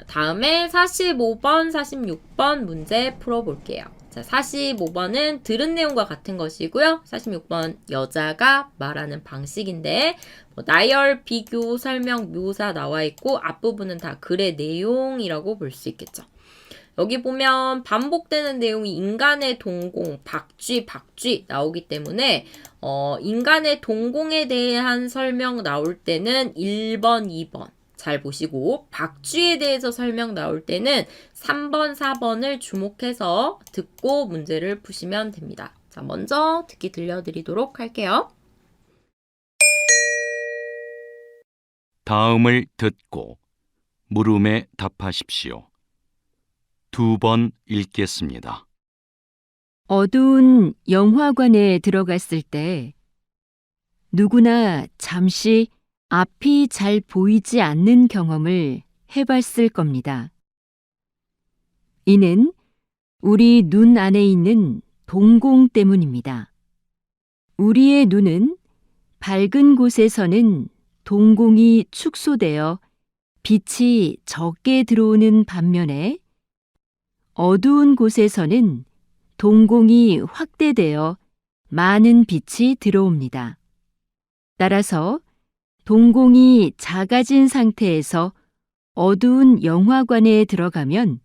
다음에 45번, 46번 문제 풀어볼게요. 자, 45번은 들은 내용과 같은 것이고요. 46번 여자가 말하는 방식인데 나열, 비교, 설명, 묘사 나와 있고 앞부분은 다 글의 내용이라고 볼 수 있겠죠. 여기 보면 반복되는 내용이 인간의 동공, 박쥐 나오기 때문에 인간의 동공에 대한 설명 나올 때는 1번, 2번 잘 보시고 박쥐에 대해서 설명 나올 때는 3번, 4번을 주목해서 듣고 문제를 푸시면 됩니다. 자, 먼저 듣기 들려드리도록 할게요. 다음을 듣고 물음에 답하십시오. 2번 읽겠습니다. 어두운 영화관에 들어갔을 때 누구나 잠시 앞이 잘 보이지 않는 경험을 해봤을 겁니다. 이는 우리 눈 안에 있는 동공 때문입니다. 우리의 눈은 밝은 곳에서는 동공이 축소되어 빛이 적게 들어오는 반면에 어두운 곳에서는 동공이 확대되어 많은 빛이 들어옵니다. 따라서 동공이 작아진 상태에서 어두운 영화관에 들어가면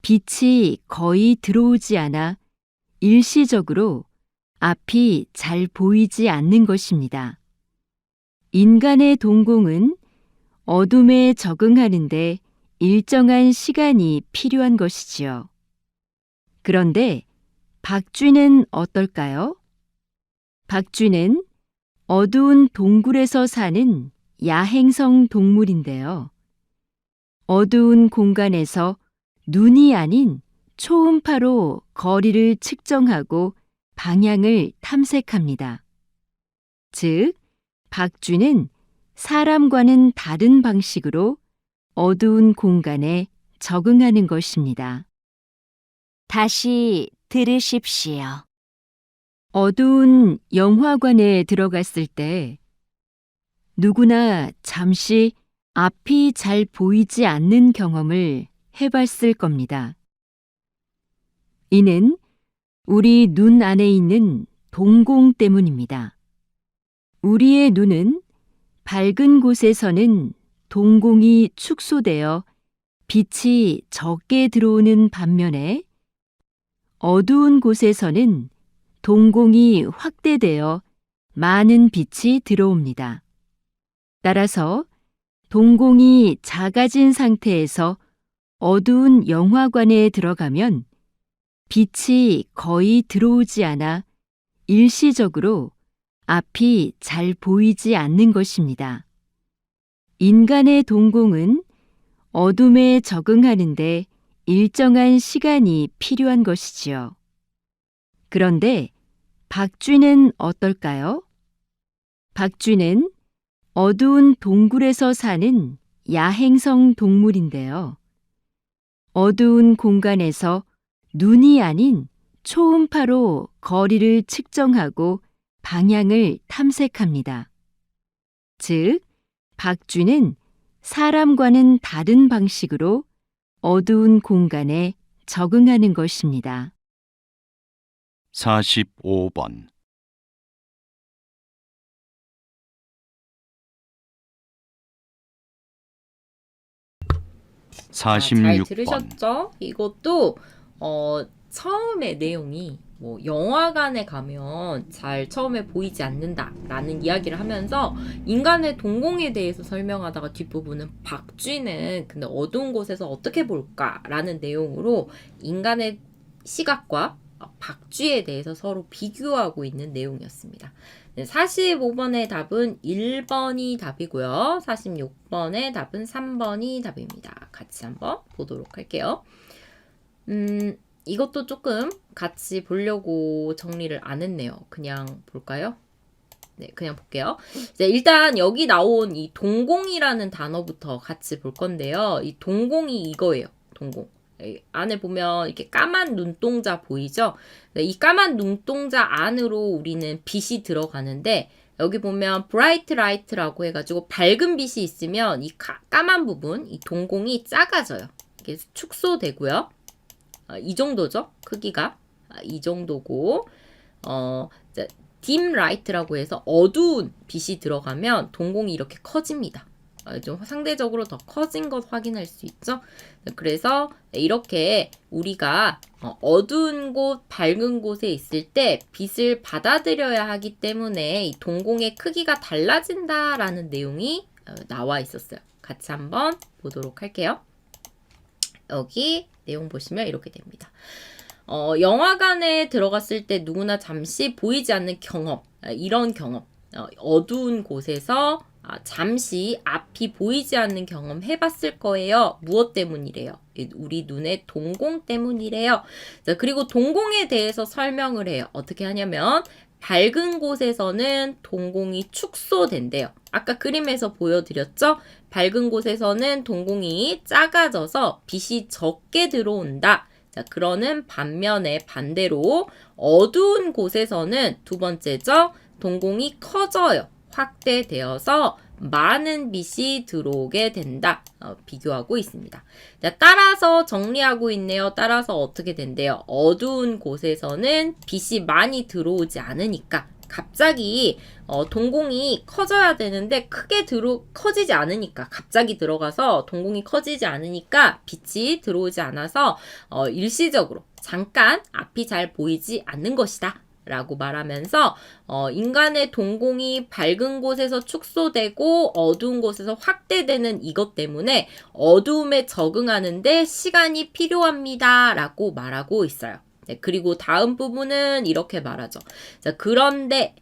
빛이 거의 들어오지 않아 일시적으로 앞이 잘 보이지 않는 것입니다. 인간의 동공은 어둠에 적응하는데 일정한 시간이 필요한 것이지요. 그런데 박쥐는 어떨까요? 박쥐는 어두운 동굴에서 사는 야행성 동물인데요. 어두운 공간에서 눈이 아닌 초음파로 거리를 측정하고 방향을 탐색합니다. 즉, 박쥐는 사람과는 다른 방식으로 어두운 공간에 적응하는 것입니다. 다시 들으십시오. 어두운 영화관에 들어갔을 때 누구나 잠시 앞이 잘 보이지 않는 경험을 해봤을 겁니다. 이는 우리 눈 안에 있는 동공 때문입니다. 우리의 눈은 밝은 곳에서는 동공이 축소되어 빛이 적게 들어오는 반면에 어두운 곳에서는 동공이 확대되어 많은 빛이 들어옵니다. 따라서 동공이 작아진 상태에서 어두운 영화관에 들어가면 빛이 거의 들어오지 않아 일시적으로 앞이 잘 보이지 않는 것입니다. 인간의 동공은 어둠에 적응하는데 일정한 시간이 필요한 것이지요. 그런데 박쥐는 어떨까요? 박쥐는 어두운 동굴에서 사는 야행성 동물인데요. 어두운 공간에서 눈이 아닌 초음파로 거리를 측정하고 방향을 탐색합니다. 즉, 박쥐는 사람과는 다른 방식으로 어두운 공간에 적응하는 것입니다. 45번 46번 잘 들으셨죠? 이것도 처음에 내용이 영화관에 가면 잘 처음에 보이지 않는다라는 이야기를 하면서 인간의 동공에 대해서 설명하다가 뒷부분은 박쥐는 근데 어두운 곳에서 어떻게 볼까라는 내용으로 인간의 시각과 박쥐에 대해서 서로 비교하고 있는 내용이었습니다. 45번의 답은 1번이 답이고요. 46번의 답은 3번이 답입니다. 같이 한번 보도록 할게요. 이것도 조금 같이 보려고 정리를 안 했네요. 그냥 볼까요? 네, 그냥 볼게요. 이제 일단 여기 나온 이 동공이라는 단어부터 같이 볼 건데요. 이 동공이 이거예요. 동공. 안에 보면 이렇게 까만 눈동자 보이죠? 이 까만 눈동자 안으로 우리는 빛이 들어가는데 여기 보면 bright light라고 해가지고 밝은 빛이 있으면 이 까만 부분, 이 동공이 작아져요. 이게 축소되고요. 이 정도죠. 크기가. 이 정도고 dim light라고 해서 어두운 빛이 들어가면 동공이 이렇게 커집니다. 좀 상대적으로 더 커진 것 확인할 수 있죠. 그래서 이렇게 우리가 어두운 곳, 밝은 곳에 있을 때 빛을 받아들여야 하기 때문에 이 동공의 크기가 달라진다라는 내용이 나와 있었어요. 같이 한번 보도록 할게요. 여기 내용 보시면 이렇게 됩니다. 영화관에 들어갔을 때 누구나 잠시 보이지 않는 경험, 이런 경험, 어두운 곳에서 잠시 앞이 보이지 않는 경험 해봤을 거예요. 무엇 때문이래요? 우리 눈의 동공 때문이래요. 자, 그리고 동공에 대해서 설명을 해요. 어떻게 하냐면 밝은 곳에서는 동공이 축소된대요. 아까 그림에서 보여드렸죠? 밝은 곳에서는 동공이 작아져서 빛이 적게 들어온다. 자, 그러는 반면에 반대로 어두운 곳에서는 두 번째죠. 동공이 커져요. 확대되어서 많은 빛이 들어오게 된다. 비교하고 있습니다. 자, 따라서 정리하고 있네요. 따라서 어떻게 된대요? 어두운 곳에서는 빛이 많이 들어오지 않으니까 갑자기 동공이 커져야 되는데 커지지 않으니까 갑자기 들어가서 동공이 커지지 않으니까 빛이 들어오지 않아서 일시적으로 잠깐 앞이 잘 보이지 않는 것이다. 라고 말하면서 인간의 동공이 밝은 곳에서 축소되고 어두운 곳에서 확대되는 이것 때문에 어두움에 적응하는데 시간이 필요합니다. 라고 말하고 있어요. 네, 그리고 다음 부분은 이렇게 말하죠. 자, 그런데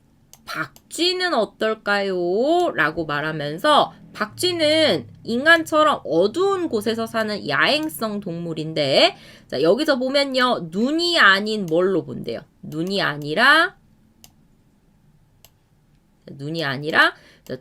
박쥐는 어떨까요? 라고 말하면서 박쥐는 인간처럼 어두운 곳에서 사는 야행성 동물인데 자, 여기서 보면요. 눈이 아닌 뭘로 본대요. 눈이 아니라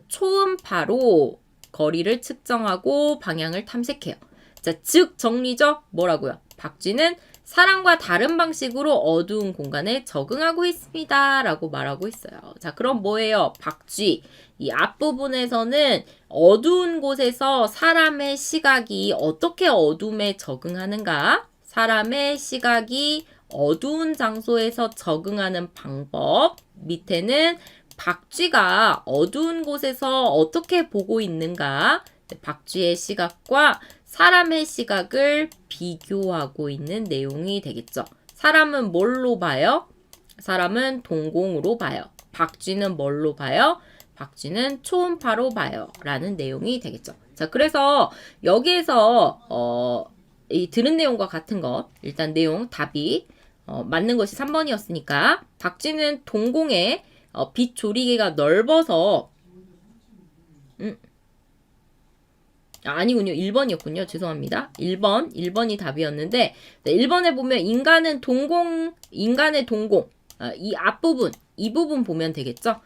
초음파로 거리를 측정하고 방향을 탐색해요. 자, 즉 정리죠. 뭐라고요? 박쥐는 사람과 다른 방식으로 어두운 공간에 적응하고 있습니다. 라고 말하고 있어요. 자, 그럼 뭐예요? 박쥐. 이 앞부분에서는 어두운 곳에서 사람의 시각이 어떻게 어둠에 적응하는가? 사람의 시각이 어두운 장소에서 적응하는 방법. 밑에는 박쥐가 어두운 곳에서 어떻게 보고 있는가? 박쥐의 시각과 사람의 시각을 비교하고 있는 내용이 되겠죠. 사람은 뭘로 봐요? 사람은 동공으로 봐요. 박쥐는 뭘로 봐요? 박쥐는 초음파로 봐요. 라는 내용이 되겠죠. 자, 그래서 여기에서 이 들은 내용과 같은 것, 일단 내용 답이 맞는 것이 3번이었으니까 박쥐는 동공에 빛 조리개가 넓어서 아니군요. 1번이었군요. 죄송합니다. 1번이 답이었는데 1번에 보면 인간의 동공 이 앞부분 이 부분 보면 되겠죠.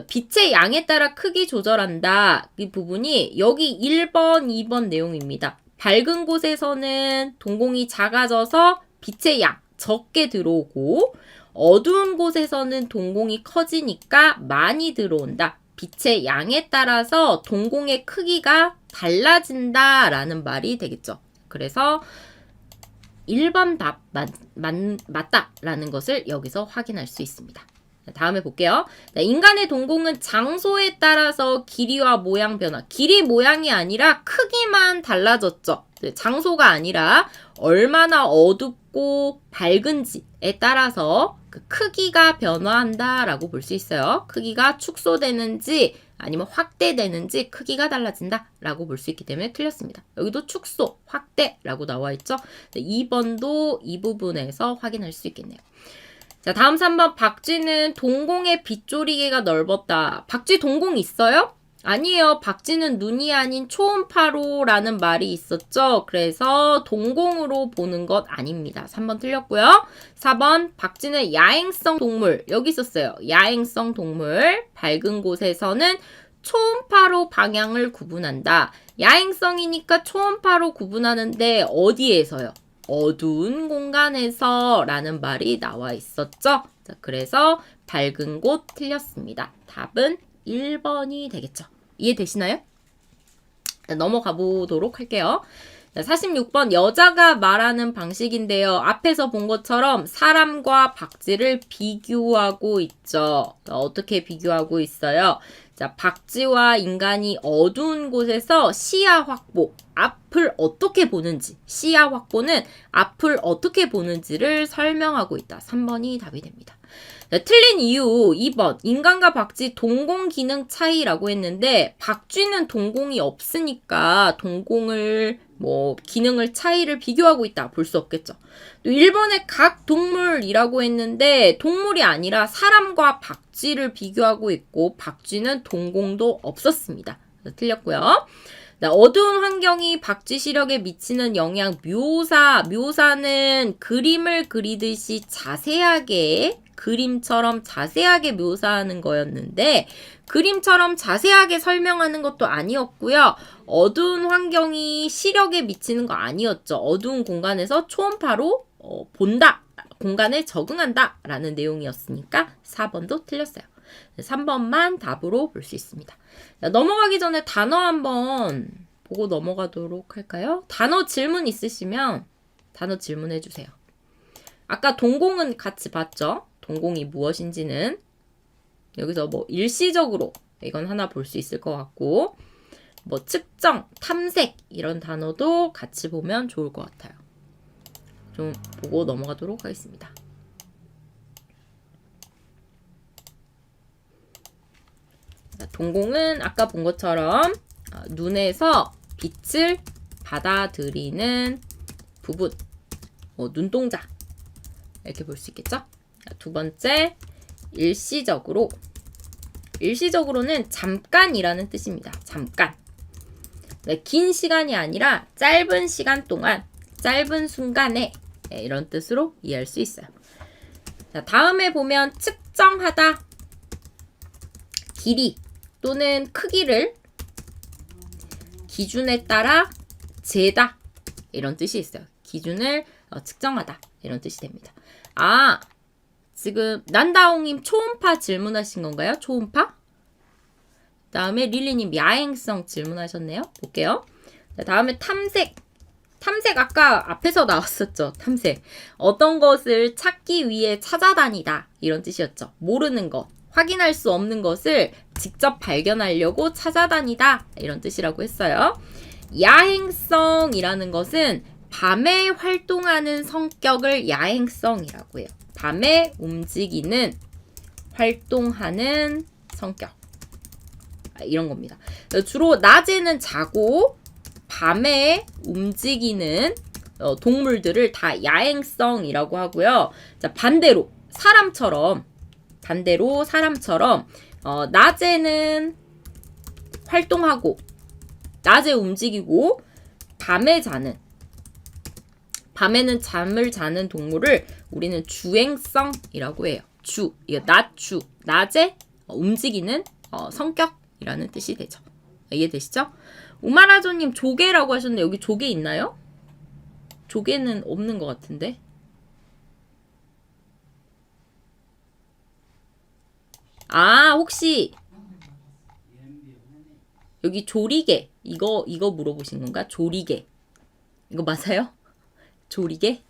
빛의 양에 따라 크기 조절한다. 이 부분이 여기 1번, 2번 내용입니다. 밝은 곳에서는 동공이 작아져서 빛의 양 적게 들어오고 어두운 곳에서는 동공이 커지니까 많이 들어온다. 빛의 양에 따라서 동공의 크기가 달라진다라는 말이 되겠죠. 그래서 1번 답 맞다라는 것을 여기서 확인할 수 있습니다. 다음에 볼게요. 인간의 동공은 장소에 따라서 길이와 모양 변화. 길이 모양이 아니라 크기만 달라졌죠. 장소가 아니라 얼마나 어둡고 밝은지에 따라서 그 크기가 변화한다라고 볼 수 있어요. 크기가 축소되는지 아니면 확대되는지 크기가 달라진다라고 볼 수 있기 때문에 틀렸습니다. 여기도 축소, 확대라고 나와 있죠. 2번도 이 부분에서 확인할 수 있겠네요. 자, 다음 3번. 박쥐는 동공의 빛조리개가 넓었다. 박쥐 동공 있어요? 아니에요. 박쥐는 눈이 아닌 초음파로라는 말이 있었죠. 그래서 동공으로 보는 것 아닙니다. 3번 틀렸고요. 4번. 박쥐는 야행성 동물. 여기 있었어요. 야행성 동물. 밝은 곳에서는 초음파로 방향을 구분한다. 야행성이니까 초음파로 구분하는데 어디에서요? 어두운 공간에서 라는 말이 나와 있었죠. 자, 그래서 밝은 곳 틀렸습니다. 답은 1번이 되겠죠. 이해되시나요? 넘어가 보도록 할게요. 46번 여자가 말하는 방식인데요. 앞에서 본 것처럼 사람과 박쥐를 비교하고 있죠. 어떻게 비교하고 있어요? 자, 박쥐와 인간이 어두운 곳에서 시야 확보, 앞을 어떻게 보는지, 시야 확보는 앞을 어떻게 보는지를 설명하고 있다. 3번이 답이 됩니다. 자, 틀린 이유 2번 인간과 박쥐 동공 기능 차이라고 했는데 박쥐는 동공이 없으니까 동공을 기능을 차이를 비교하고 있다 볼 수 없겠죠. 또 1번에 각 동물이라고 했는데 동물이 아니라 사람과 박쥐를 비교하고 있고 박쥐는 동공도 없었습니다. 틀렸고요. 어두운 환경이 박쥐 시력에 미치는 영향 묘사는 그림을 그리듯이 자세하게 그림처럼 자세하게 묘사하는 거였는데 그림처럼 자세하게 설명하는 것도 아니었고요. 어두운 환경이 시력에 미치는 거 아니었죠. 어두운 공간에서 초음파로 본다, 공간에 적응한다 라는 내용이었으니까 4번도 틀렸어요. 3번만 답으로 볼 수 있습니다. 넘어가기 전에 단어 한번 보고 넘어가도록 할까요? 단어 질문 있으시면 단어 질문해 주세요. 아까 동공은 같이 봤죠? 동공이 무엇인지는 여기서 일시적으로 이건 하나 볼 수 있을 것 같고 측정, 탐색 이런 단어도 같이 보면 좋을 것 같아요. 좀 보고 넘어가도록 하겠습니다. 동공은 아까 본 것처럼 눈에서 빛을 받아들이는 부분, 눈동자 이렇게 볼 수 있겠죠? 두 번째, 일시적으로는 잠깐이라는 뜻입니다. 잠깐. 긴 시간이 아니라 짧은 시간 동안, 짧은 순간에 이런 뜻으로 이해할 수 있어요. 자, 다음에 보면 측정하다, 길이 또는 크기를 기준에 따라 재다 이런 뜻이 있어요. 기준을 측정하다 이런 뜻이 됩니다. 지금 난다홍님 초음파 질문하신 건가요? 초음파? 다음에 릴리님 야행성 질문하셨네요. 볼게요. 자, 다음에 탐색. 탐색 아까 앞에서 나왔었죠. 탐색. 어떤 것을 찾기 위해 찾아다니다 이런 뜻이었죠. 모르는 것, 확인할 수 없는 것을 직접 발견하려고 찾아다니다 이런 뜻이라고 했어요. 야행성이라는 것은 밤에 활동하는 성격을 야행성이라고 해요. 밤에 움직이는, 활동하는 성격. 이런 겁니다. 주로 낮에는 자고 밤에 움직이는 동물들을 다 야행성이라고 하고요. 자, 반대로 사람처럼 낮에는 활동하고 낮에 움직이고 밤에는 잠을 자는 동물을 우리는 주행성이라고 해요. 이거 낮에 움직이는 성격이라는 뜻이 되죠. 이해되시죠? 우마라조님 조개라고 하셨는데 여기 조개 있나요? 조개는 없는 것 같은데. 혹시 여기 조리개 이거 물어보신 건가? 조리개 이거 맞아요? 조리개?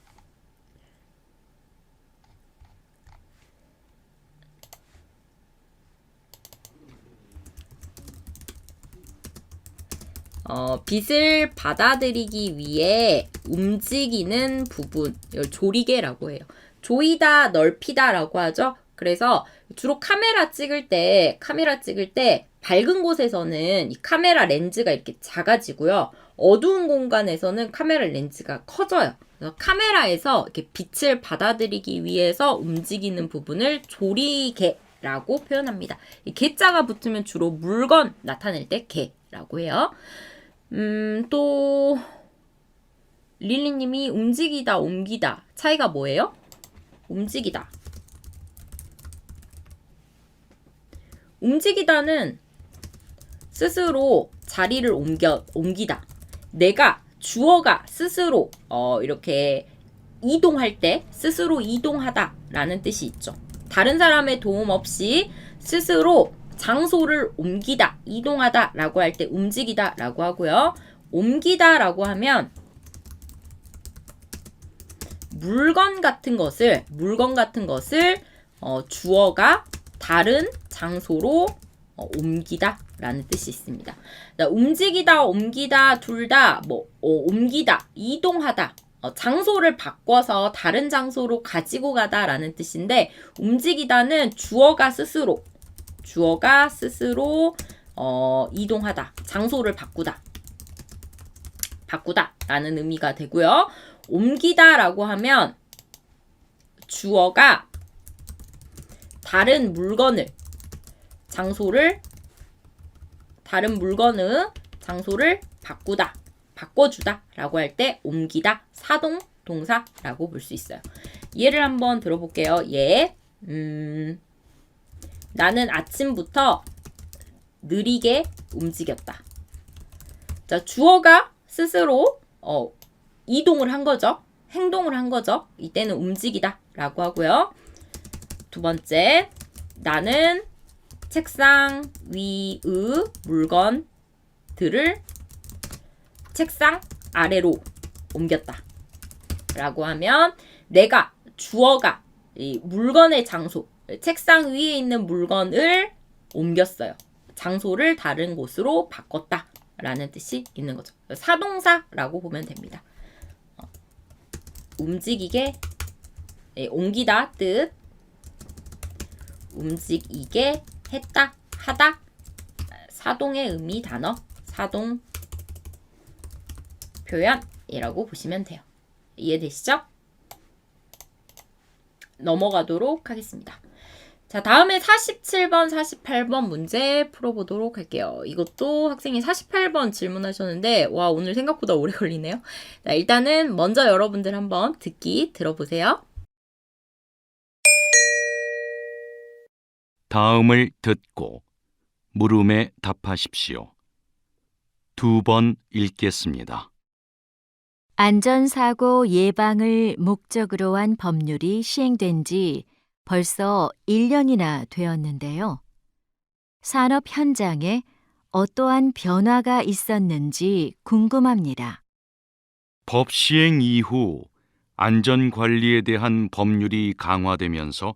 빛을 받아들이기 위해 움직이는 부분, 이걸 조리개라고 해요. 조이다, 넓히다라고 하죠. 그래서 주로 카메라 찍을 때 밝은 곳에서는 이 카메라 렌즈가 이렇게 작아지고요. 어두운 공간에서는 카메라 렌즈가 커져요. 그래서 카메라에서 이렇게 빛을 받아들이기 위해서 움직이는 부분을 조리개라고 표현합니다. 이 개자가 붙으면 주로 물건 나타낼 때 개라고 해요. 또 릴리님이 움직이다, 옮기다 차이가 뭐예요? 움직이다는 스스로 자리를 옮기다. 내가 주어가 스스로 이렇게 이동할 때 스스로 이동하다 라는 뜻이 있죠. 다른 사람의 도움 없이 스스로 장소를 옮기다, 이동하다 라고 할 때 움직이다 라고 하고요. 옮기다 라고 하면 물건 같은 것을 주어가 다른 장소로 옮기다 라는 뜻이 있습니다. 움직이다, 옮기다 둘 다 옮기다, 이동하다, 장소를 바꿔서 다른 장소로 가지고 가다 라는 뜻인데, 움직이다는 주어가 스스로 이동하다, 장소를 바꾸다 라는 의미가 되고요. 옮기다 라고 하면 주어가 다른 물건의 장소를 바꿔주다 라고 할 때 옮기다, 사동 동사라고 볼 수 있어요. 예를 한번 들어볼게요. 나는 아침부터 느리게 움직였다. 자, 주어가 스스로 이동을 한 거죠. 행동을 한 거죠. 이때는 움직이다 라고 하고요. 두 번째, 나는 책상 위의 물건들을 책상 아래로 옮겼다 라고 하면, 주어가 이 물건의 장소, 책상 위에 있는 물건을 옮겼어요. 장소를 다른 곳으로 바꿨다 라는 뜻이 있는 거죠. 사동사라고 보면 됩니다. 움직이게, 옮기다 뜻, 움직이게 했다, 하다, 사동의 의미 단어, 사동 표현이라고 보시면 돼요. 이해되시죠? 넘어가도록 하겠습니다. 자, 다음에 47번, 48번 문제 풀어보도록 할게요. 이것도 학생이 48번 질문하셨는데, 와, 오늘 생각보다 오래 걸리네요. 자, 일단은 먼저 여러분들 한번 들어보세요. 다음을 듣고 물음에 답하십시오. 2번 읽겠습니다. 안전사고 예방을 목적으로 한 법률이 시행된 지 벌써 1년이나 되었는데요. 산업 현장에 어떠한 변화가 있었는지 궁금합니다. 법 시행 이후 안전관리에 대한 법률이 강화되면서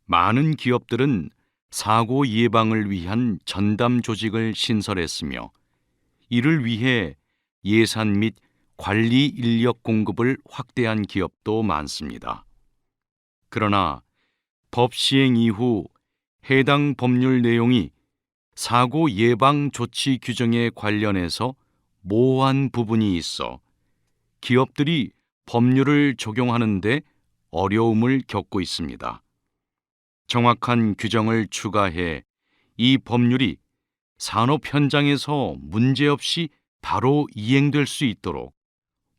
많은 기업들은 사고 예방을 위한 전담 조직을 신설했으며, 이를 위해 예산 및 관리 인력 공급을 확대한 기업도 많습니다. 그러나 법 시행 이후 해당 법률 내용이 사고 예방 조치 규정에 관련해서 모호한 부분이 있어 기업들이 법률을 적용하는 데 어려움을 겪고 있습니다. 정확한 규정을 추가해 이 법률이 산업 현장에서 문제없이 바로 이행될 수 있도록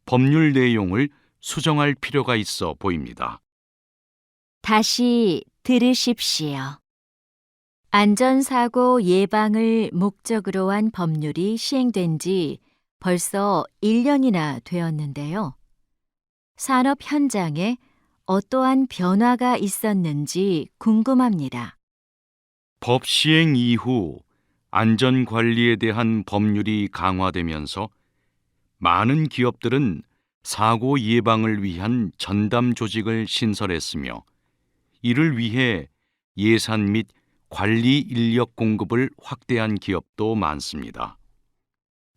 법률 내용을 수정할 필요가 있어 보입니다. 다시 들으십시오. 안전사고 예방을 목적으로 한 법률이 시행된 지 벌써 1년이나 되었는데요. 산업 현장에 어떠한 변화가 있었는지 궁금합니다. 법 시행 이후 안전관리에 대한 법률이 강화되면서 많은 기업들은 사고 예방을 위한 전담 조직을 신설했으며, 이를 위해 예산 및 관리 인력 공급을 확대한 기업도 많습니다.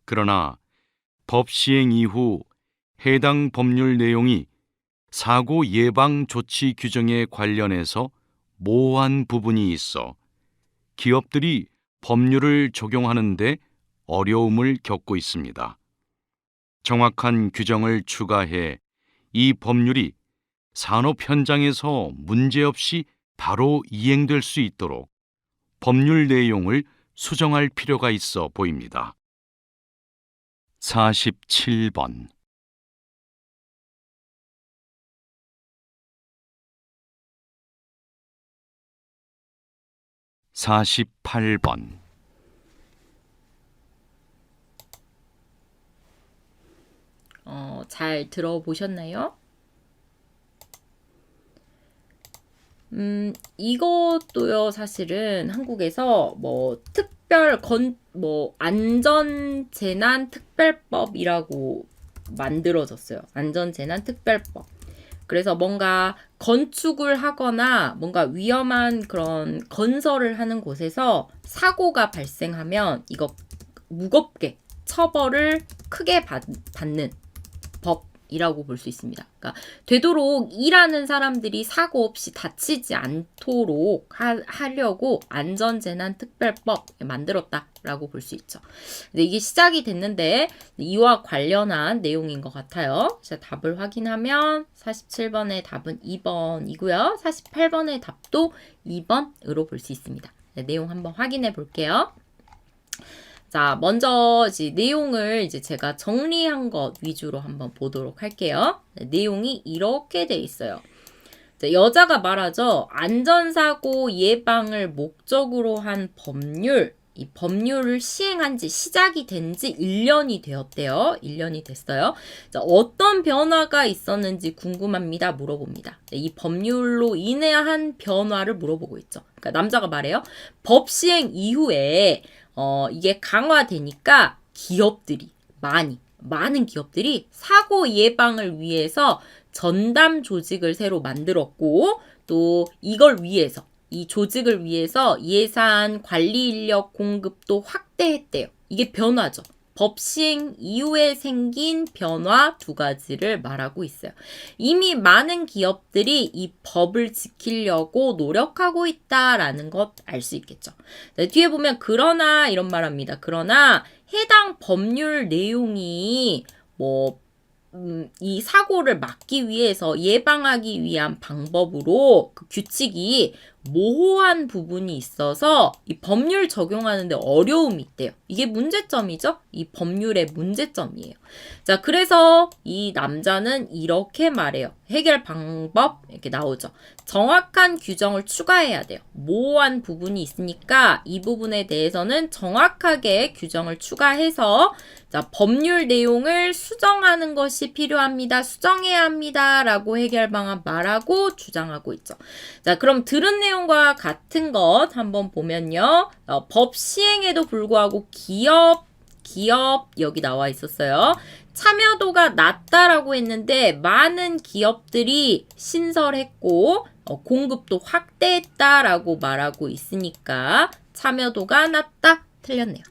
그러나 법 시행 이후 해당 법률 내용이 사고 예방 조치 규정에 관련해서 모호한 부분이 있어 기업들이 법률을 적용하는 데 어려움을 겪고 있습니다. 정확한 규정을 추가해 이 법률이 산업 현장에서 문제없이 바로 이행될 수 있도록 법률 내용을 수정할 필요가 있어 보입니다. 47번 48번 잘 들어보셨나요? 이것도요, 사실은 한국에서 뭐 안전재난특별법이라고 만들어졌어요. 안전재난특별법. 그래서 뭔가 건축을 하거나 뭔가 위험한 그런 건설을 하는 곳에서 사고가 발생하면 이거 무겁게 처벌을 크게 받는 법이라고 볼 수 있습니다. 그러니까 되도록 일하는 사람들이 사고 없이 다치지 않도록 하려고 안전재난특별법 만들었다라고 볼 수 있죠. 근데 이게 시작이 됐는데 이와 관련한 내용인 것 같아요. 자, 답을 확인하면 47번의 답은 2번이고요. 48번의 답도 2번으로 볼 수 있습니다. 네, 내용 한번 확인해 볼게요. 자, 먼저 내용을 제가 정리한 것 위주로 한번 보도록 할게요. 네, 내용이 이렇게 돼 있어요. 자, 여자가 말하죠. 안전사고 예방을 목적으로 한 법률, 이 법률을 시행한 지 시작이 된 지 1년이 되었대요. 1년이 됐어요. 자, 어떤 변화가 있었는지 궁금합니다. 물어봅니다. 이 법률로 인한 변화를 물어보고 있죠. 그러니까 남자가 말해요. 법 시행 이후에 이게 강화되니까 기업들이 많은 기업들이 사고 예방을 위해서 전담 조직을 새로 만들었고 또 이걸 위해서 이 조직을 위해서 예산, 관리 인력 공급도 확대했대요. 이게 변화죠. 법 시행 이후에 생긴 변화 2가지를 말하고 있어요. 이미 많은 기업들이 이 법을 지키려고 노력하고 있다라는 것 알 수 있겠죠. 네, 뒤에 보면 그러나 이런 말합니다. 그러나 해당 법률 내용이 이 사고를 막기 위해서 예방하기 위한 방법으로 그 규칙이 모호한 부분이 있어서 이 법률 적용하는데 어려움이 있대요. 이게 문제점이죠? 이 법률의 문제점이에요. 자, 그래서 이 남자는 이렇게 말해요. 해결 방법 이렇게 나오죠. 정확한 규정을 추가해야 돼요. 모호한 부분이 있으니까 이 부분에 대해서는 정확하게 규정을 추가해서 자, 법률 내용을 수정하는 것이 필요합니다. 수정해야 합니다. 라고 해결 방안 말하고 주장하고 있죠. 자, 그럼 들은 내용과 같은 것 한번 보면요. 법 시행에도 불구하고 기업 여기 나와 있었어요. 참여도가 낮다라고 했는데 많은 기업들이 신설했고 공급도 확대했다라고 말하고 있으니까 참여도가 낮다. 틀렸네요.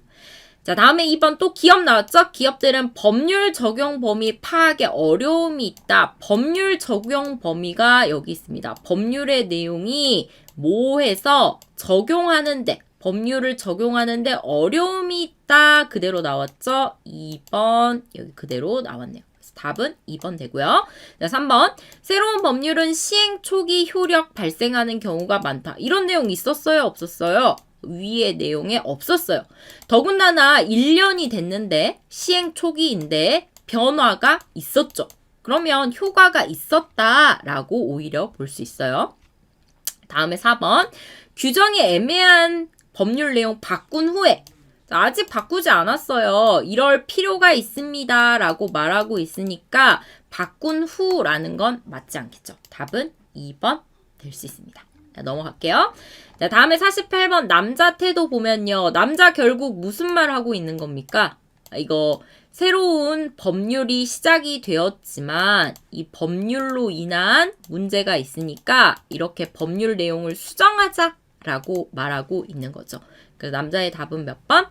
자, 다음에 2번 또 기업 나왔죠? 기업들은 법률 적용 범위 파악에 어려움이 있다. 법률 적용 범위가 여기 있습니다. 법률의 내용이 모호해서 법률을 적용하는데 어려움이 있다. 그대로 나왔죠? 2번 여기 그대로 나왔네요. 그래서 답은 2번 되고요. 자, 3번 새로운 법률은 시행 초기 효력 발생하는 경우가 많다. 이런 내용 있었어요? 없었어요? 위의 내용에 없었어요. 더군다나 1년이 됐는데 시행 초기인데 변화가 있었죠. 그러면 효과가 있었다라고 오히려 볼 수 있어요. 다음에 4번 규정이 애매한 법률 내용 바꾼 후에 아직 바꾸지 않았어요. 이럴 필요가 있습니다. 라고 말하고 있으니까 바꾼 후라는 건 맞지 않겠죠. 답은 2번 될 수 있습니다. 자, 넘어갈게요. 자, 다음에 48번 남자 태도 보면요. 남자 결국 무슨 말 하고 있는 겁니까? 이거 새로운 법률이 시작이 되었지만 이 법률로 인한 문제가 있으니까 이렇게 법률 내용을 수정하자라고 말하고 있는 거죠. 그래서 남자의 답은 몇 번?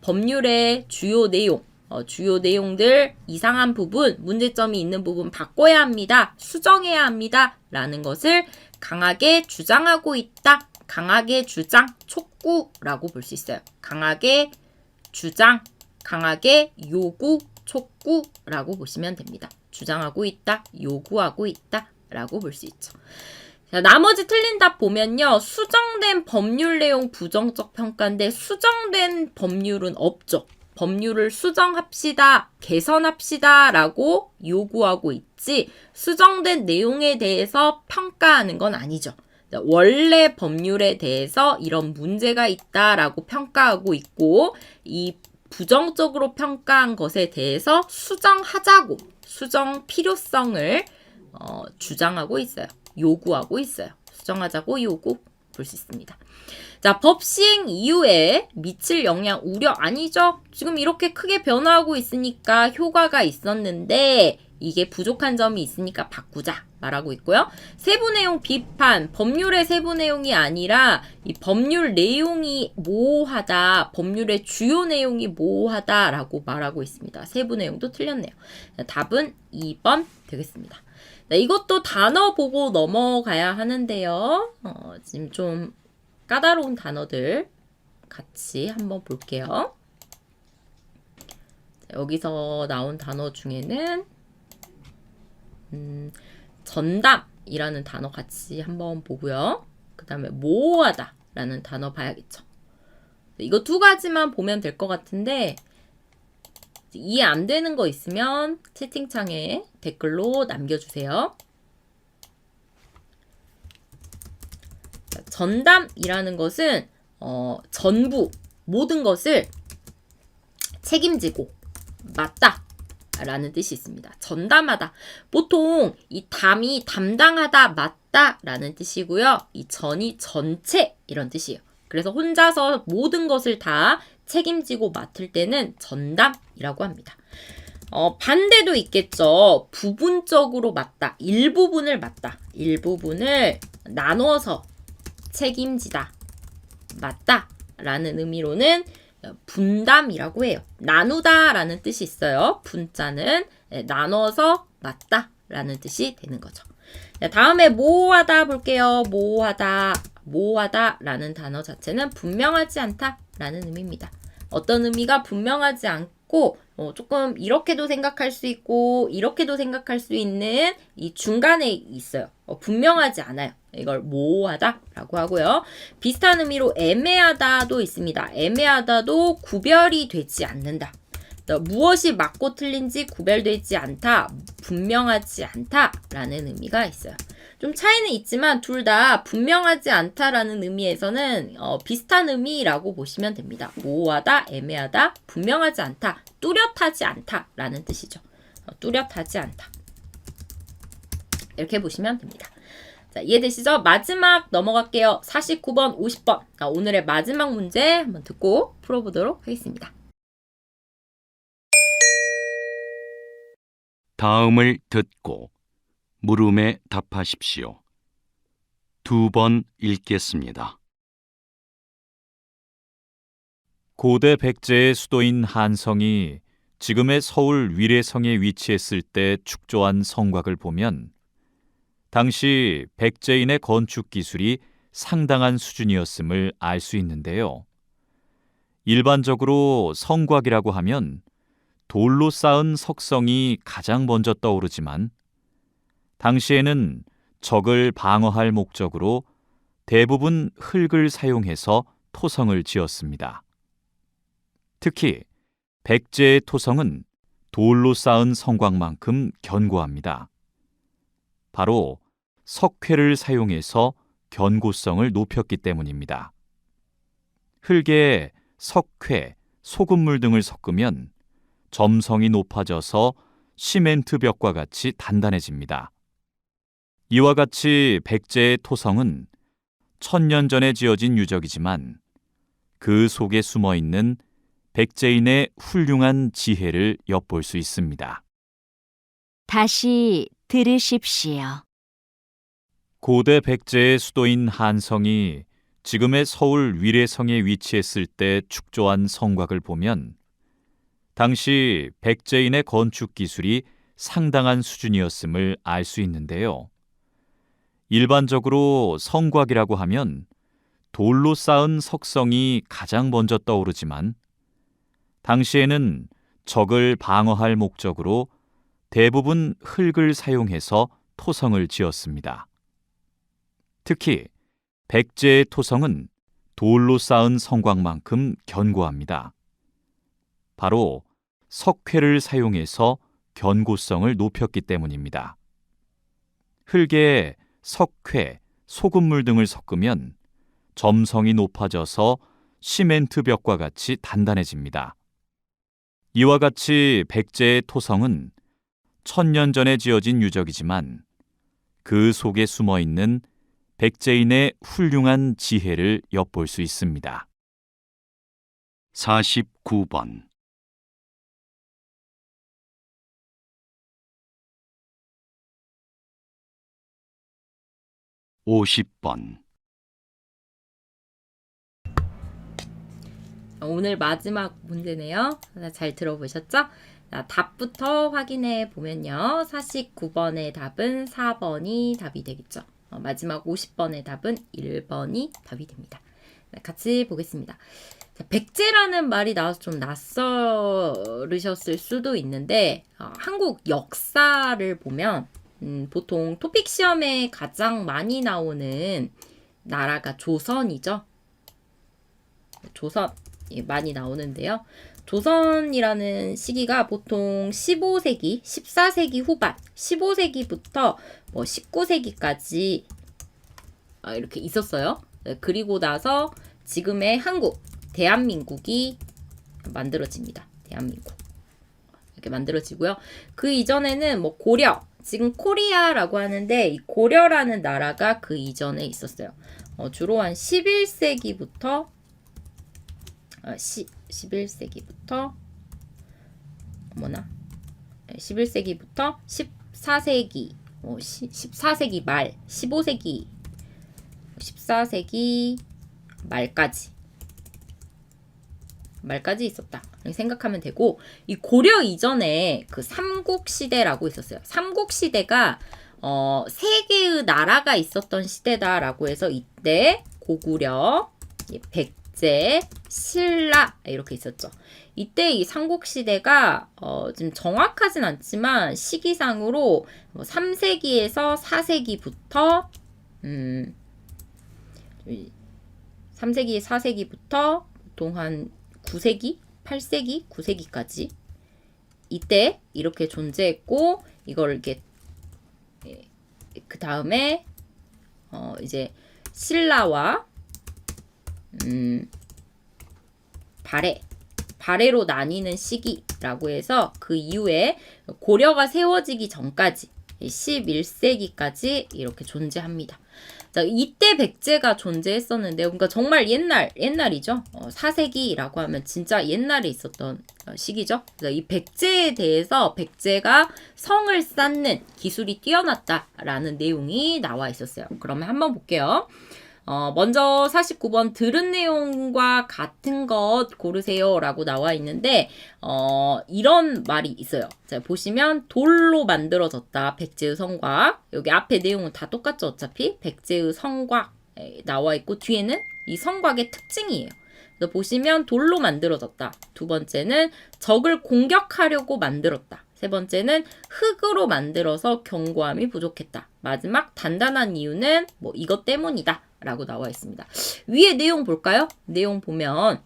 법률의 주요 내용들 이상한 부분, 문제점이 있는 부분 바꿔야 합니다. 수정해야 합니다. 라는 것을 강하게 주장하고 있다. 강하게 주장, 촉구라고 볼 수 있어요. 강하게 주장, 강하게 요구, 촉구라고 보시면 됩니다. 주장하고 있다, 요구하고 있다 라고 볼 수 있죠. 자, 나머지 틀린 답 보면요. 수정된 법률 내용 부정적 평가인데 수정된 법률은 없죠. 법률을 수정합시다, 개선합시다 라고 요구하고 있지 수정된 내용에 대해서 평가하는 건 아니죠. 원래 법률에 대해서 이런 문제가 있다라고 평가하고 있고 이 부정적으로 평가한 것에 대해서 수정하자고 수정 필요성을 주장하고 있어요. 요구하고 있어요. 규정하자고 요구 볼 수 있습니다. 자, 법 시행 이후에 미칠 영향 우려 아니죠? 지금 이렇게 크게 변화하고 있으니까 효과가 있었는데 이게 부족한 점이 있으니까 바꾸자 말하고 있고요. 세부 내용 비판, 법률의 세부 내용이 아니라 이 법률 내용이 모호하다, 법률의 주요 내용이 모호하다라고 말하고 있습니다. 세부 내용도 틀렸네요. 자, 답은 2번 되겠습니다. 자, 이것도 단어 보고 넘어가야 하는데요. 지금 좀 까다로운 단어들 같이 한번 볼게요. 자, 여기서 나온 단어 중에는 전담이라는 단어 같이 한번 보고요. 그 다음에 모호하다라는 단어 봐야겠죠. 이거 두 가지만 보면 될 것 같은데 이해 안 되는 거 있으면 채팅창에 댓글로 남겨주세요. 자, 전담이라는 것은 전부 모든 것을 책임지고 맡다 라는 뜻이 있습니다. 전담하다. 보통 이 담이 담당하다, 맡다 라는 뜻이고요. 이 전이 전체 이런 뜻이에요. 그래서 혼자서 모든 것을 다 책임지고 맡을 때는 전담이라고 합니다. 반대도 있겠죠. 부분적으로 맡다. 일부분을 맡다. 일부분을 나눠서 책임지다. 맡다 라는 의미로는 분담이라고 해요. 나누다 라는 뜻이 있어요. 분자는 나눠서 맡다 라는 뜻이 되는 거죠. 다음에 모호하다 볼게요. 모호하다 라는 단어 자체는 분명하지 않다 라는 의미입니다. 어떤 의미가 분명하지 않고 조금 이렇게도 생각할 수 있고 이렇게도 생각할 수 있는 이 중간에 있어요. 분명하지 않아요. 이걸 모호하다라고 하고요. 비슷한 의미로 애매하다도 있습니다. 애매하다도 구별이 되지 않는다. 무엇이 맞고 틀린지 구별되지 않다, 분명하지 않다라는 의미가 있어요. 좀 차이는 있지만 둘 다 분명하지 않다라는 의미에서는 비슷한 의미라고 보시면 됩니다. 모호하다, 애매하다, 분명하지 않다, 뚜렷하지 않다라는 뜻이죠. 뚜렷하지 않다. 이렇게 보시면 됩니다. 자, 이해되시죠? 마지막 넘어갈게요. 49번, 50번. 자, 오늘의 마지막 문제 한번 듣고 풀어보도록 하겠습니다. 다음을 듣고 물음에 답하십시오. 2번 읽겠습니다. 고대 백제의 수도인 한성이 지금의 서울 위례성에 위치했을 때 축조한 성곽을 보면 당시 백제인의 건축 기술이 상당한 수준이었음을 알 수 있는데요. 일반적으로 성곽이라고 하면 돌로 쌓은 석성이 가장 먼저 떠오르지만 당시에는 적을 방어할 목적으로 대부분 흙을 사용해서 토성을 지었습니다. 특히 백제의 토성은 돌로 쌓은 성곽만큼 견고합니다. 바로 석회를 사용해서 견고성을 높였기 때문입니다. 흙에 석회, 소금물 등을 섞으면 점성이 높아져서 시멘트 벽과 같이 단단해집니다. 이와 같이 백제의 토성은 1000년 전에 지어진 유적이지만 그 속에 숨어있는 백제인의 훌륭한 지혜를 엿볼 수 있습니다. 다시 들으십시오. 고대 백제의 수도인 한성이 지금의 서울 위례성에 위치했을 때 축조한 성곽을 보면 당시 백제인의 건축 기술이 상당한 수준이었음을 알 수 있는데요. 일반적으로 성곽이라고 하면 돌로 쌓은 석성이 가장 먼저 떠오르지만 당시에는 적을 방어할 목적으로 대부분 흙을 사용해서 토성을 지었습니다. 특히 백제의 토성은 돌로 쌓은 성곽만큼 견고합니다. 바로 석회를 사용해서 견고성을 높였기 때문입니다. 흙에 석회, 소금물 등을 섞으면 점성이 높아져서 시멘트 벽과 같이 단단해집니다. 이와 같이 백제의 토성은 1000년 전에 지어진 유적이지만 그 속에 숨어있는 백제인의 훌륭한 지혜를 엿볼 수 있습니다. 49번 50번 오늘 마지막 문제네요. 잘 들어보셨죠? 자, 답부터 확인해 보면요. 49번의 답은 4번이 답이 되겠죠. 마지막 50번의 답은 1번이 답이 됩니다. 같이 보겠습니다. 자, 백제라는 말이 나와서 좀 낯설으셨을 수도 있는데 한국 역사를 보면 보통 토픽 시험에 가장 많이 나오는 나라가 조선이죠. 조선 많이 나오는데요. 조선이라는 시기가 보통 15세기, 14세기 후반, 15세기부터 19세기까지 이렇게 있었어요. 그리고 나서 지금의 한국, 대한민국이 만들어집니다. 대한민국. 이렇게 만들어지고요. 그 이전에는 고려, 지금 코리아라고 하는데 이 고려라는 나라가 그 이전에 있었어요. 주로 한 11세기부터 11세기부터 14세기 14세기 말 15세기 14세기 말까지 있었다. 이렇게 생각하면 되고 이 고려 이전에 그 삼국시대라고 있었어요. 삼국시대가 세 개의 나라가 있었던 시대다라고 해서 이때 고구려, 백제, 신라 이렇게 있었죠. 이때 이 삼국시대가 좀 정확하진 않지만 시기상으로 3세기에서 4세기부터 3세기, 4세기부터 보통 한 9세기, 8세기, 9세기까지 이때 이렇게 존재했고 이걸 이렇게 그 다음에 이제 신라와 발해로 나뉘는 시기라고 해서 그 이후에 고려가 세워지기 전까지 11세기까지 이렇게 존재합니다. 자, 이때 백제가 존재했었는데요. 그러니까 정말 옛날이죠. 4세기라고 하면 진짜 옛날에 있었던 시기죠. 그래서 이 백제에 대해서 백제가 성을 쌓는 기술이 뛰어났다라는 내용이 나와 있었어요. 그러면 한번 볼게요. 먼저 49번 들은 내용과 같은 것 고르세요 라고 나와 있는데 이런 말이 있어요. 자, 보시면 돌로 만들어졌다. 백제의 성곽. 여기 앞에 내용은 다 똑같죠. 어차피 백제의 성곽 나와 있고 뒤에는 이 성곽의 특징이에요. 그래서 보시면 돌로 만들어졌다. 두 번째는 적을 공격하려고 만들었다. 세 번째는 흙으로 만들어서 견고함이 부족했다. 마지막 단단한 이유는 이것 때문이다 라고 나와 있습니다. 위에 내용 볼까요? 내용 보면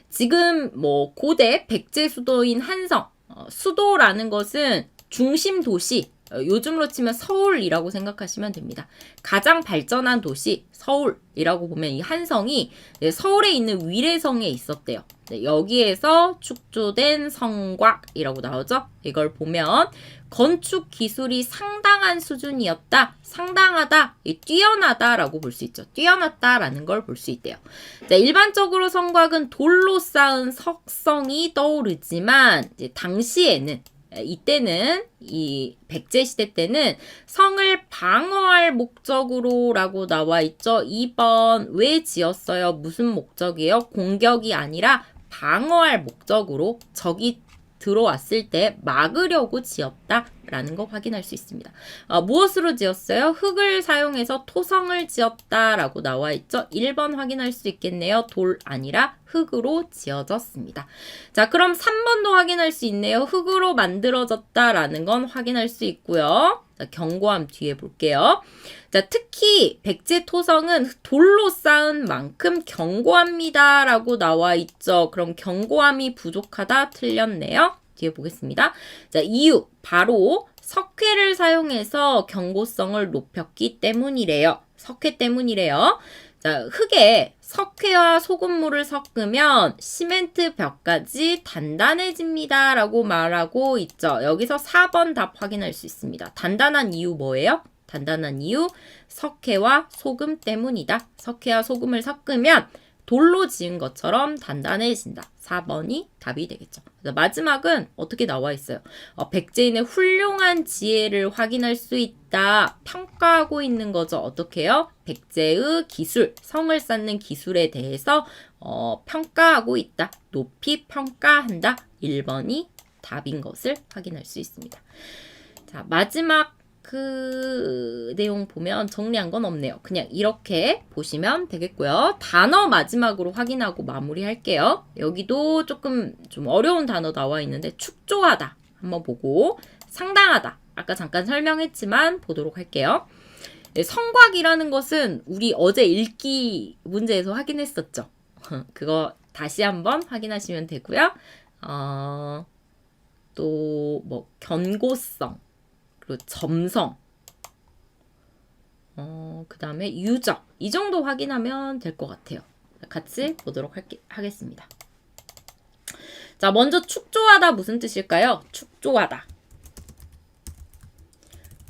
지금 고대 백제 수도인 한성 수도라는 것은 중심 도시 요즘으로 치면 서울이라고 생각하시면 됩니다. 가장 발전한 도시 서울이라고 보면 이 한성이 서울에 있는 위례성에 있었대요. 여기에서 축조된 성곽이라고 나오죠. 이걸 보면 건축 기술이 상당한 수준이었다. 상당하다. 뛰어나다라고 볼 수 있죠. 뛰어났다라는 걸 볼 수 있대요. 자, 일반적으로 성곽은 돌로 쌓은 석성이 떠오르지만 이때는 이 백제 시대 때는 성을 방어할 목적으로라고 나와 있죠. 2번 왜 지었어요? 무슨 목적이에요? 공격이 아니라 방어할 목적으로 적이 들어왔을 때 막으려고 지었다라는 거 확인할 수 있습니다. 무엇으로 지었어요? 흙을 사용해서 토성을 지었다라고 나와 있죠. 1번 확인할 수 있겠네요. 돌 아니라 흙으로 지어졌습니다. 자, 그럼 3번도 확인할 수 있네요. 흙으로 만들어졌다라는 건 확인할 수 있고요. 자, 견고함 뒤에 볼게요. 자, 특히 백제 토성은 돌로 쌓은 만큼 견고합니다 라고 나와 있죠. 그럼 견고함이 부족하다 틀렸네요. 뒤에 보겠습니다. 자, 이유 바로 석회를 사용해서 견고성을 높였기 때문이래요. 석회 때문이래요. 자, 흙에 석회와 소금물을 섞으면 시멘트 벽까지 단단해집니다 라고 말하고 있죠. 여기서 4번 답 확인할 수 있습니다. 단단한 이유 뭐예요? 단단한 이유, 석회와 소금 때문이다. 석회와 소금을 섞으면 돌로 지은 것처럼 단단해진다. 4번이 답이 되겠죠. 그래서 마지막은 어떻게 나와 있어요? 백제인의 훌륭한 지혜를 확인할 수 있다. 평가하고 있는 거죠. 어떻게 해요? 백제의 기술, 성을 쌓는 기술에 대해서 평가하고 있다. 높이 평가한다. 1번이 답인 것을 확인할 수 있습니다. 자, 마지막 그 내용 보면 정리한 건 없네요. 그냥 이렇게 보시면 되겠고요. 단어 마지막으로 확인하고 마무리할게요. 여기도 조금 좀 어려운 단어 나와 있는데 축조하다 한번 보고 상당하다 아까 잠깐 설명했지만 보도록 할게요. 네, 성곽이라는 것은 우리 어제 읽기 문제에서 확인했었죠. 그거 다시 한번 확인하시면 되고요. 또 뭐 견고성 그리고 점성, 그 다음에 유적 이 정도 확인하면 될 것 같아요. 같이 보도록 하겠습니다. 자, 먼저 축조하다 무슨 뜻일까요? 축조하다.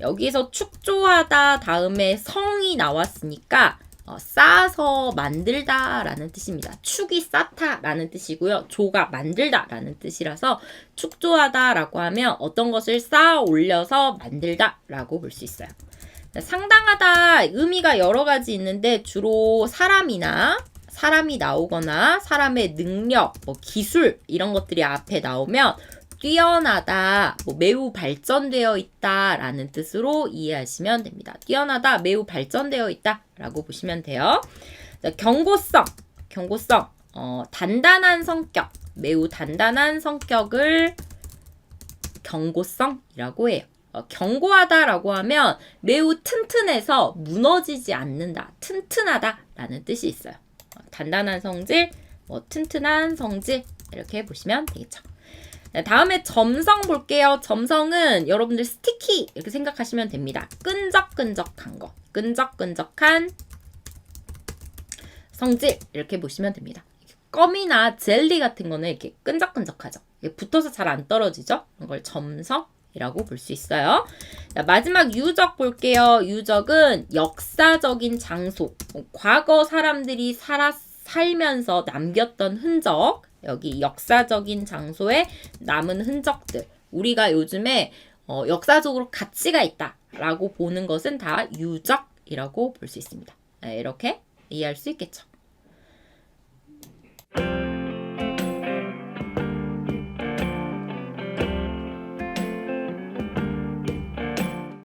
여기서 축조하다 다음에 성이 나왔으니까 쌓아서 만들다 라는 뜻입니다. 축이 쌓다 라는 뜻이고요. 조가 만들다 라는 뜻이라서 축조하다 라고 하면 어떤 것을 쌓아 올려서 만들다 라고 볼 수 있어요. 상당하다 의미가 여러 가지 있는데 주로 사람이 나오거나 사람의 능력, 뭐 기술 이런 것들이 앞에 나오면 뛰어나다, 매우 발전되어 있다 라는 뜻으로 이해하시면 됩니다. 뛰어나다, 매우 발전되어 있다 라고 보시면 돼요. 자, 경고성, 단단한 성격, 매우 단단한 성격을 경고성이라고 해요. 견고하다라고 하면 매우 튼튼해서 무너지지 않는다, 튼튼하다 라는 뜻이 있어요. 단단한 성질, 튼튼한 성질 이렇게 보시면 되겠죠. 다음에 점성 볼게요. 점성은 여러분들 스티키 이렇게 생각하시면 됩니다. 끈적끈적한 거. 끈적끈적한 성질 이렇게 보시면 됩니다. 껌이나 젤리 같은 거는 이렇게 끈적끈적하죠. 붙어서 잘 안 떨어지죠. 이걸 점성이라고 볼 수 있어요. 자, 마지막 유적 볼게요. 유적은 역사적인 장소. 과거 사람들이 살면서 남겼던 흔적. 여기 역사적인 장소에 남은 흔적들. 우리가 요즘에 역사적으로 가치가 있다라고 보는 것은 다 유적이라고 볼 수 있습니다. 이렇게 이해할 수 있겠죠.